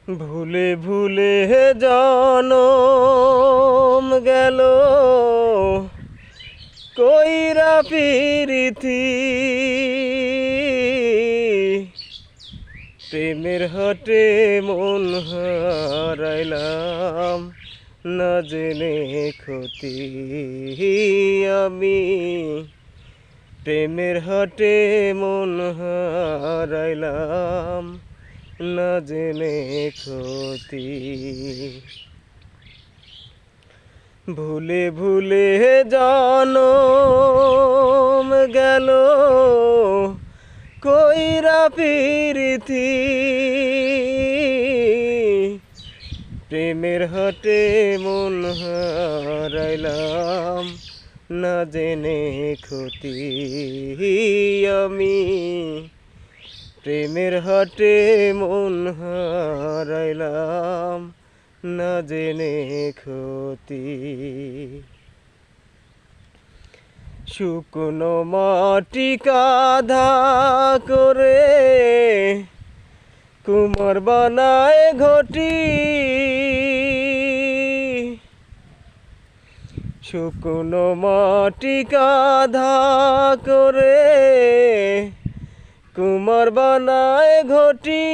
ভুলে ভুলে জনম গেল কইরা পিরিতি, প্রেমের হাটে মন হারাইলাম না জেনে ক্ষতি আমি। প্রেমের হাটে মন হারাইলাম না জেনে ক্ষতি। ভুলে ভুলে জনম গেল কইরা পিরিতি, প্রেমের হাটে মন হারাইলাম না জেনে ক্ষতি আমি। প্রেমের হাটে মন হারাইলাম না জেনে ক্ষতি। শুকনো মাটি কাঁধা করে কুমার বানায় ঘটি, শুকনো মাটি কাঁধা করে কুমার বানায় ঘটি।